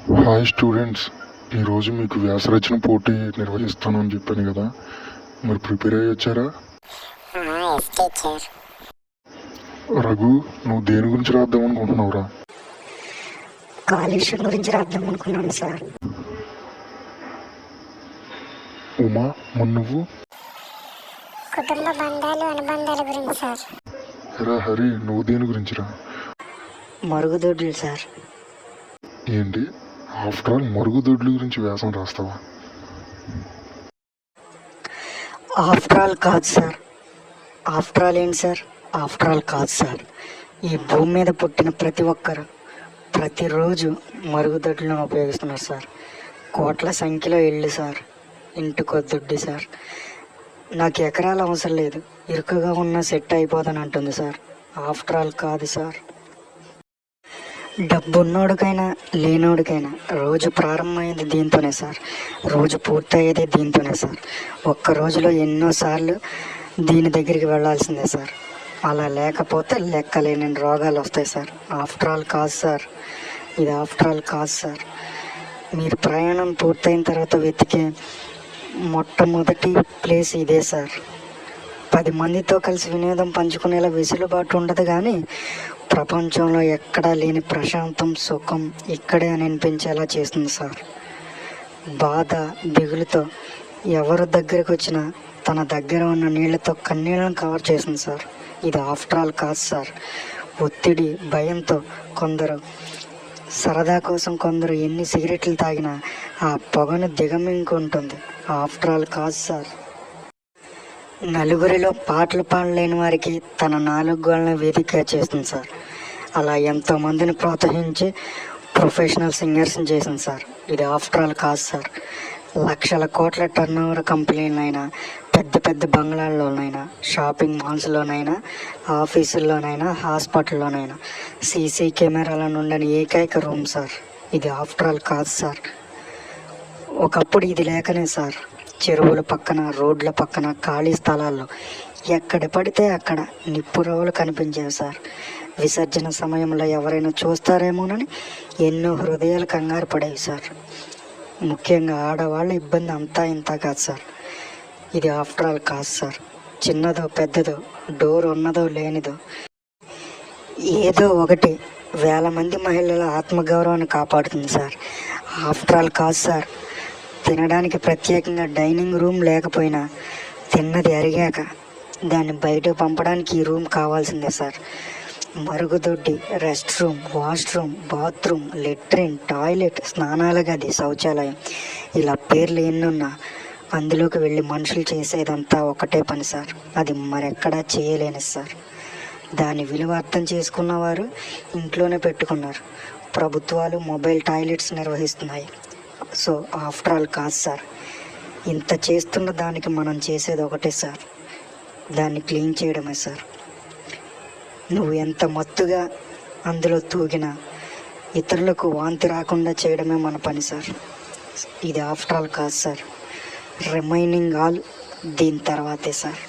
Hi students, ఈరోజు మీకు వ్యాసరచన పోటీ నిర్వహిస్తానని చెప్పాను కదా, మరి ప్రిపేర్ అయ్యి వచ్చారా? రఘు, నువ్వు దేని గురించి రాద్దాం అనుకుంటున్నావురా? కాలుష్యం గురించి రాద్దాం అనుకున్నాను సార్. ఉమా, మరి నువ్వు? కుటుంబ బంధాలు అనుబంధాల గురించి సార్. హరి, నువ్వు దేని గురించిరా? మరుగుదొడ్లు సార్. ఏంటి, ఆఫ్టర్ ఆల్ మరుగుదొడ్ల గురించి వ్యాసం రాస్తావా? ఆఫ్టర్ ఆల్ కాదు సార్. ఆఫ్టర్ ఆల్ ఏంటి సార్? ఆఫ్టర్ ఆల్ కాదు సార్. ఈ భూమి మీద పుట్టిన ప్రతి ఒక్కరు ప్రతిరోజు మరుగుదొడ్లను ఉపయోగిస్తున్నారు సార్. కోట్ల సంఖ్యలో ఇళ్ళు సార్, ఇంటికో దొడ్డి సార్. నాకు ఎకరాలు అవసరం లేదు, ఇరుకుగా ఉన్న సెట్ అయిపోదని అంటుంది సార్. ఆఫ్టర్ ఆల్ కాదు సార్. డబ్బున్నోడికైనా లేనోడికైనా రోజు ప్రారంభమైంది దీంతోనే సార్, రోజు పూర్తయ్యేది దీంతోనే సార్. ఒక్క రోజులో ఎన్నోసార్లు దీని దగ్గరికి వెళ్ళాల్సిందే సార్. అలా లేకపోతే లెక్కలేని రోగాలు వస్తాయి సార్. ఆఫ్టర్ ఆల్ కాదు సార్, ఇది ఆఫ్టర్ ఆల్ కాదు సార్. మీరు ప్రయాణం పూర్తయిన తర్వాత వెతికే మొట్టమొదటి ప్లేస్ ఇదే సార్. 10 మందితో కలిసి వినోదం పంచుకునేలా వెసులుబాటు ఉండదు, కానీ ప్రపంచంలో ఎక్కడా లేని ప్రశాంతం సుఖం ఇక్కడే అని అనిపించేలా చేస్తుంది సార్. బాధ దిగులుతో ఎవరు దగ్గరకు వచ్చినా తన దగ్గర ఉన్న నీళ్లతో కన్నీళ్ళను కవర్ చేస్తుంది సార్. ఇది ఆఫ్టర్ ఆల్ కాదు సార్. ఒత్తిడి భయంతో కొందరు, సరదా కోసం కొందరు ఎన్ని సిగరెట్లు తాగినా ఆ పొగను దిగమింగుంటుంది. ఆఫ్టర్ ఆల్ కాదు సార్. నలుగురిలో పాటలు పాడలేని వారికి తన 4 గోళ్ళ వేదిక చేస్తుంది సార్. అలా ఎంతోమందిని ప్రోత్సహించి ప్రొఫెషనల్ సింగర్స్ని చేసింది సార్. ఇది ఆఫ్టర్ ఆల్ కాదు సార్. లక్షల కోట్ల టర్నోవర్ కంపెనీలైనా, పెద్ద పెద్ద బంగ్లాల్లోనైనా, షాపింగ్ మాల్స్లోనైనా, ఆఫీసుల్లోనైనా, హాస్పిటల్లోనైనా సీసీ కెమెరాల నుండని ఏకైక రూమ్ సార్. ఇది ఆఫ్టర్ ఆల్ కాదు సార్. ఒకప్పుడు ఇది లేకనే సార్ చెరువుల పక్కన, రోడ్ల పక్కన, ఖాళీ స్థలాల్లో ఎక్కడ పడితే అక్కడ నిప్పు రవ్వలు కనిపించేవి సార్. విసర్జన సమయంలో ఎవరైనా చూస్తారేమోనని ఎన్నో హృదయాలు కంగారు పడేవి సార్. ముఖ్యంగా ఆడవాళ్ళ ఇబ్బంది అంతా ఇంత కాదు సార్. ఇది ఆఫ్టర్ ఆల్ కాదు సార్. చిన్నదో పెద్దదో, డోర్ ఉన్నదో లేనిదో, ఏదో ఒకటి వేల మంది మహిళల ఆత్మగౌరవాన్ని కాపాడుతుంది సార్. ఆఫ్టర్ ఆల్ కాదు సార్. తినడానికి ప్రత్యేకంగా డైనింగ్ రూమ్ లేకపోయినా తిన్నది అరిగాక దాన్ని బయటకు పంపడానికి ఈ రూమ్ కావాల్సిందే సార్. మరుగుదొడ్డి, rest room, washroom, bathroom, latrine, toilet, స్నానాల గది, శౌచాలయం, ఇలా పేర్లు ఎన్నున్నా అందులోకి వెళ్ళి మనుషులు చేసేదంతా ఒకటే పని సార్. అది మరెక్కడా చేయలేని సార్. దాని విలువ అర్థం చేసుకున్నవారు ఇంట్లోనే పెట్టుకున్నారు. ప్రభుత్వాలు మొబైల్ టాయిలెట్స్ నిర్వహిస్తున్నాయి. సో ఆఫ్టర్ ఆల్ కాదు సార్. ఇంత చేస్తున్న దానికి మనం చేసేది ఒకటే సార్, దాన్ని క్లీన్ చేయడమే సార్. నువ్వు ఎంత మత్తుగా అందులో తూగినా ఇతరులకు వాంతి రాకుండా చేయడమే మన పని సార్. ఇది ఆఫ్టర్ ఆల్ కాదు సార్. రిమైనింగ్ ఆల్ దీని తర్వాతే సార్.